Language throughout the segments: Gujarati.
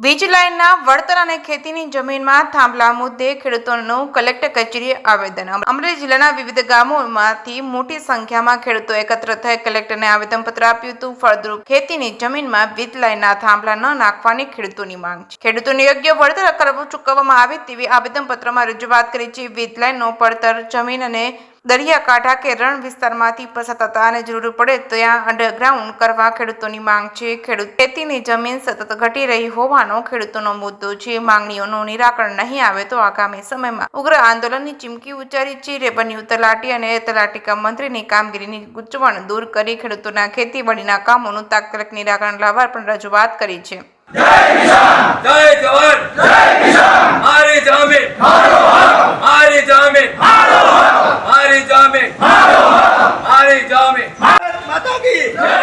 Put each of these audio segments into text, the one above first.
વીજ લાઇનના વળતર અને ખેતીની જમીનમાં થાંભલા મુદ્દે ખેડૂતોનું કલેક્ટર કચેરીએ આવેદન। અમરેલી જિલ્લાના વિવિધ ગામોમાંથી મોટી સંખ્યામાં ખેડૂતો એકત્ર થઈ કલેક્ટરને આવેદનપત્ર આપ્યું હતું। ફળદ્રુપ ખેતીની જમીનમાં વીજ લાઇનના થાંભલા ન નાખવાની ખેડૂતોની માંગ છે। ખેડૂતોને યોગ્ય વળતર કરવું ચૂકવવામાં આવે તેવી આવેદનપત્રમાં રજૂઆત કરી છે। વીજ લાઇનનો પડતર જમીન અને દરિયાકાંઠા કે રણ વિસ્તારમાંથી પસાર થતા અને જરૂર પડે ત્યાં અંડરગ્રાઉન્ડ કરવા ખેડૂતોની માંગ છે। ખેતીની જમીન સતત ઘટી રહી હોવાનો ખેડૂતોનો મુદ્દો છે। માંગણીઓનું નિરાકરણ નહીં આવે તો આગામી સમયમાં ઉગ્ર આંદોલનની ચીમકી ઉચ્ચારી છે। રેવન્યુ તલાટી અને તલાટીકા મંત્રીની કામગીરીની ગૂંચવણ દૂર કરી ખેડૂતોના ખેતીવાડીના કામોનું તાત્કાલિક નિરાકરણ લાવવા પણ રજૂઆત કરી છે। જય કિસાન જય જવાન જય કિસાન મારી જમીન મારો હક મારી જમીન મારો હક મારી જમીન મારો હક મારી જમીન ભારત માતા કી જય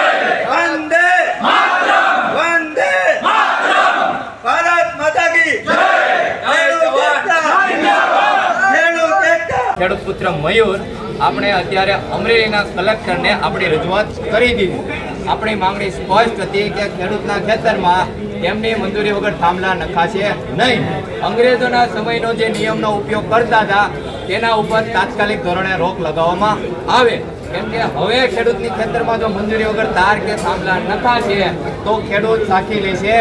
વંદે માતરમ વંદે માતરમ ભારત માતા કી જય જય જવાન ખેડૂત પુત્ર મયુર આપણે અત્યારે અમરેલીના કલેક્ટરને આપણી રજૂઆત કરી દીધી। આપણી માંગણી સ્પષ્ટ હતી કે ખેડૂતના ખેતરમાં તેમની મંજૂરી વગર થાંભલા નખાશે નહીં। અંગ્રેજોના સમયનો જે નિયમનો ઉપયોગ કરતા હતા તેના ઉપર તાત્કાલિક ધોરણે રોક લગાવવામાં આવે, કેમ કે હવે ખેડૂતની ખેતરમાં જો મંજૂરી વગર તાર કે થાંભલા નખાશે તો ખેડૂત સાખી લેશે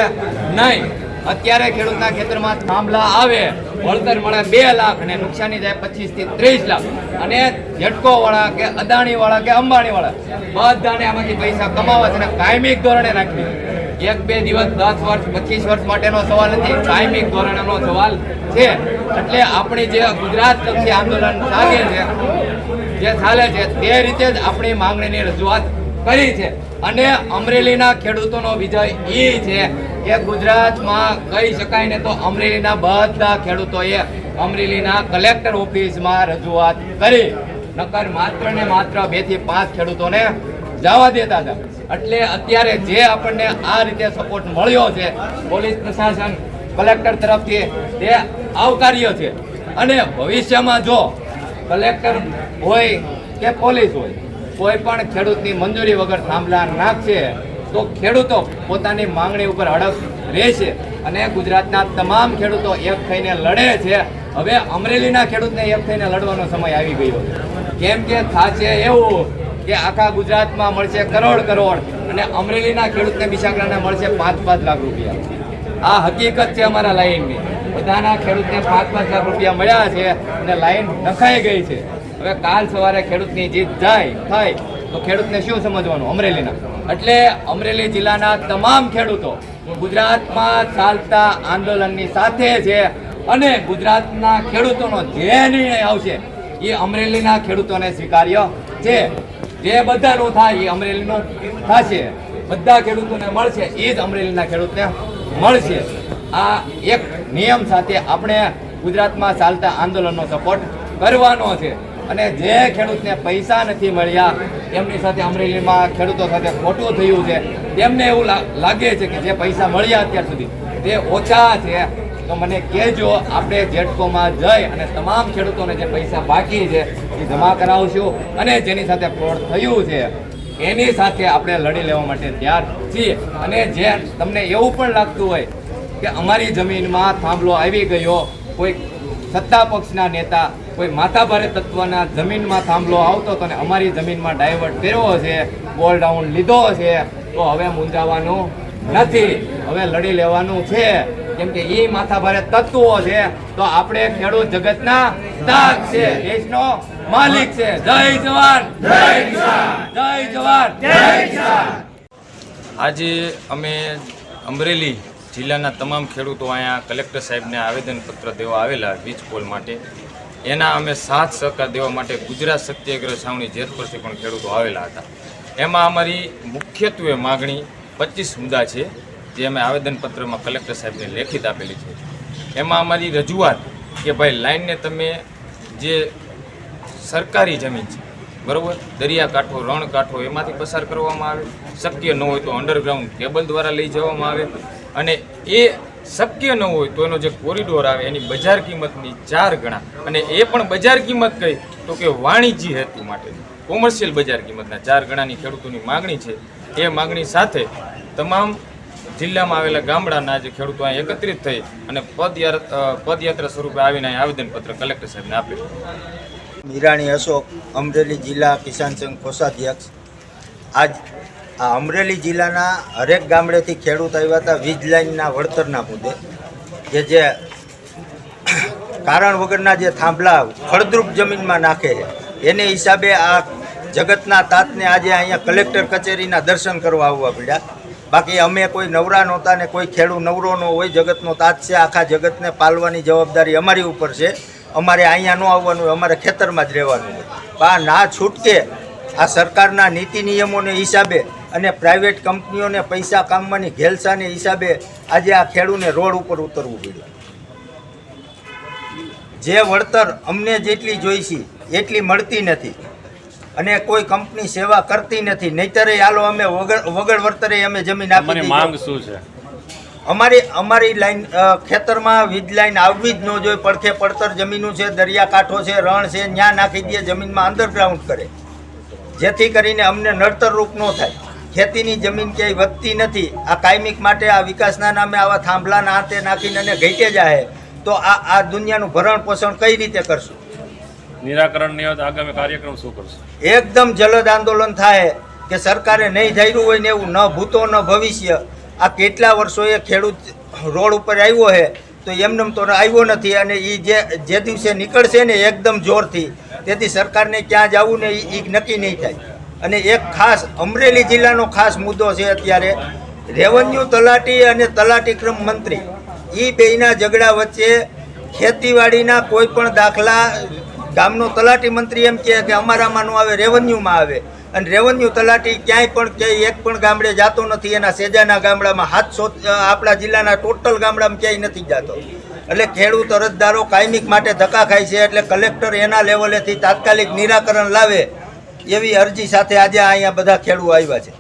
નહીં। અત્યારે ખેડૂતના ખેતરમાં થાંભલા આવે, વળતર મળે 2 લાખ અને નુકસાની જાય 25 થી 30 લાખ, અને ઝટકો વાળા કે અદાણી વાળા કે અંબાણી વાળા બધાને આમાંથી પૈસા કમાવા છે અને કાયમિક ધોરણે નાખવી। 1-2 દિવસ 10 વર્ષ 25 વર્ષ માટેનો સવાલ નથી, કાયમિક ધોરણનો સવાલ છે। એટલે આપણી જે ગુજરાત લક્ષી આંદોલન ચાલે છે, જે ચાલે છે તે રીતે જ આપણી માંગણીની રજૂઆત કરી છે। અને અમરેલીના ખેડૂતોનો વિજય એ છે કે ગુજરાતમાં કહી શકાય ને તો અમરેલીના બધા ખેડૂતોએ અમરેલીના કલેક્ટર ઓફિસમાં રજૂઆત કરી, નકર માત્ર ને માત્ર 2 થી 5 ખેડૂતોને જવા દેતા હતા। એટલે અત્યારે જે આપણને આ રીતે સપોર્ટ મળ્યો છે પોલીસ પ્રશાસન કલેક્ટર તરફથી તે આવકાર્ય છે। અને ભવિષ્યમાં જો કલેક્ટર હોય કે પોલીસ હોય કોઈ પણ ખેડૂતની મંજૂરી વગર થાંભલા નાખશે તો ખેડૂતો પોતાની માંગણી ઉપર અડગ રહેશે અને ગુજરાતના તમામ ખેડૂતો એક થઈને લડે છે। હવે અમરેલીના ખેડૂતને એક થઈને લડવાનો સમય આવી ગયો છે, કેમ કે થશે એવું કે આખા ગુજરાતમાં મળશે કરોડ અને અમરેલીના ખેડૂતને બિચારાને મળશે 5-5 લાખ રૂપિયા। આ હકીકત છે અમારા લાઈનની। બધાના ખેડૂતને 5-5 લાખ રૂપિયા મળ્યા છે અને લાઈન નખાઈ ગઈ છે। હવે કાલ સવારે ખેડૂતની જીત થાય તો ખેડૂતને શું સમજવાનું અમરેલીના? એટલે અમરેલી જિલ્લાના તમામ ખેડૂતો ગુજરાતમાં ચાલતા આંદોલનની સાથે છે અને ગુજરાતના ખેડૂતોનો જે નિર્ણય આવશે એ અમરેલીના ખેડૂતોને સ્વીકાર્ય છે। જે બધાનું થાય એ અમરેલીનું થશે, બધા ખેડૂતોને મળશે એ જ અમરેલીના ખેડૂતને મળશે। આ એક નિયમ સાથે આપણે ગુજરાતમાં ચાલતા આંદોલનનો સપોર્ટ કરવાનો છે। અને જે ખેડૂતને પૈસા નથી મળ્યા એમની સાથે અમરેલીમાં ખેડૂતો સાથે ખોટું થયું છે, તેમને એવું લાગે છે કે જે પૈસા મળ્યા અત્યાર સુધી તે ઓછા છે તો મને કહેજો, આપણે જેટકોમાં જઈ અને તમામ ખેડૂતોને જે પૈસા બાકી છે એ જમા કરાવશું અને જેની સાથે ફ્રોડ થયું છે એની સાથે આપણે લડી લેવા માટે તૈયાર છીએ। અને જે તમને એવું પણ લાગતું હોય કે અમારી જમીનમાં થાંભલો આવી ગયો, કોઈ સત્તા પક્ષના નેતા કોઈ માથાભારે તત્વના જમીનમાં થાંભલો આવતો હતો અને અમારી જમીનમાં ડાયવર્ટ કર્યો છે, ગોલ ડાઉન લીધો છે, તો હવે મૂંઝાવાનું નથી, હવે લડી લેવાનું છે, કેમ કે એ માથાભારે તત્વો છે તો આપણે ખેડૂત જગતના તાક છે, દેશનો માલિક છે। જય જવાન જય કિસાન, જય જવાન જય કિસાન। આજે અમે અમરેલી જિલ્લાના તમામ ખેડૂતો અહીંયા કલેક્ટર સાહેબને આવેદનપત્ર દેવા આવેલા વીજ પોલ માટે। એના અમે સાથ સહકાર દેવા માટે ગુજરાત સત્યાગ્રહ છાવણી જેત પરથી પણ ખેડૂતો આવેલા હતા। એમાં અમારી મુખ્યત્વે માગણી 25 મુદ્દા છે જે અમે આવેદનપત્રમાં કલેક્ટર સાહેબને લેખિત આપેલી છે। એમાં અમારી રજૂઆત કે ભાઈ લાઇનને તમે જે સરકારી જમીન છે બરાબર, દરિયાકાંઠો રણકાંઠો એમાંથી પસાર કરવામાં આવે, શક્ય ન હોય તો અંડરગ્રાઉન્ડ કેબલ દ્વારા લઈ જવામાં આવે, અને એ શક્ય ન હોય તો એનો જે કોરિડોર આવે એની બજાર કિંમતની 4 ગણા, અને એ પણ બજાર કિંમત કઈ તો કે વાણિજ્ય હેતુ માટેની કોમર્શિયલ બજાર કિંમતના 4 ગણાની ખેડૂતોની માગણી છે। એ માગણી સાથે તમામ જિલ્લામાં આવેલા ગામડાના જે ખેડૂતો અહીં એકત્રિત થઈ અને પદયાત્રા સ્વરૂપે આવીને અહીં આવેદનપત્ર કલેક્ટર સાહેબને આપ્યું. મીરાણી અશોક, અમરેલી જિલ્લા કિસાન સંઘ કોષાધ્યક્ષ. આજ આ અમરેલી જિલ્લાના હરેક ગામડેથી ખેડૂત આવ્યા હતા વીજ લાઇનના વળતરના મુદ્દે જે કારણ વગરના જે થાંભલા ફળદ્રુપ જમીનમાં નાખે છે એને હિસાબે આ જગતના તાતને આજે અહીંયા કલેક્ટર કચેરીના દર્શન કરવા આવવા પડ્યા. બાકી અમે કોઈ નવરા નહોતા ને કોઈ ખેડૂત નવરો ન હોય, જગતનો તાત છે. આખા જગતને પાલવાની જવાબદારી અમારી ઉપર છે. અમારે અહીંયા ન આવવાનું હોય, અમારે ખેતરમાં જ રહેવાનું હોય. આ ના છૂટકે આ સરકારના નીતિ નિયમોને હિસાબે અને પ્રાઇવેટ કંપનીઓને પૈસા કામવાની ઘેલસાને હિસાબે આજે આ ખેડૂને રોડ ઉપર ઉતરવું પડ્યું. જે વળતર અમને જેટલી જોઈશી એટલી મળતી નથી અને કોઈ કંપની સેવા કરતી નથી. નહીતરે હાલો અમે વગર વળતરે અમે જમીન આપી દીધી. માંગ શું છે? અમારી લાઈન ખેતરમાં વીજ લાઈન આવવી જ ન જોઈએ. પડખે પડતર જમીનો છે, દરિયાકાંઠો છે, રણ છે, ત્યાં નાખી દે, જમીનમાં અંડરગ્રાઉન્ડ કરે, જેથી કરીને અમને નડતરરૂપ ન થાય. ખેતીની જમીન ક્યાંય વધતી નથી. આ કાયમિક માટે આ વિકાસના નામે આવા થાંભલાના હાથે નાખીને અને ઘટે જાય તો આ દુનિયાનું ભરણ પોષણ કઈ રીતે કરશું? નિરાકરણ નહીં હોય તો આગામી કાર્યક્રમ શું કરશે? એકદમ જલદ આંદોલન થાય કે સરકારે નહીં ધાર્યું હોય ને એવું, ન ભૂતો ન ભવિષ્ય. આ કેટલા વર્ષોએ ખેડૂત રોડ ઉપર આવ્યો છે તો એમને તો આવ્યો નથી અને એ જે દિવસે નીકળશે ને એકદમ જોરથી, તેથી સરકારને ક્યાં જવું ને એ નક્કી નહીં થાય. અને એક ખાસ અમરેલી જિલ્લાનો ખાસ મુદ્દો છે અત્યારે, રેવન્યુ તલાટી અને તલાટી ક્રમ મંત્રી એ બેયના ઝઘડા વચ્ચે ખેતીવાડીના કોઈ પણ દાખલા ગામનો તલાટી મંત્રી એમ કહે કે અમારામાં ન આવે, રેવન્યુમાં આવે. અને રેવન્યુ તલાટી ક્યાંય પણ ક્યાંય એક પણ ગામડે જતો નથી. એના સેજાના ગામડામાં 700 આપણા જિલ્લાના ટોટલ ગામડામાં ક્યાંય નથી જતો. એટલે ખેડૂત અરજદારો કાયમિક માટે ધક્કા ખાય છે. એટલે કલેક્ટર એના લેવલેથી તાત્કાલિક નિરાકરણ લાવે એવી અરજી સાથે આજે અહીંયા બધા ખેડૂતો આવ્યા છે.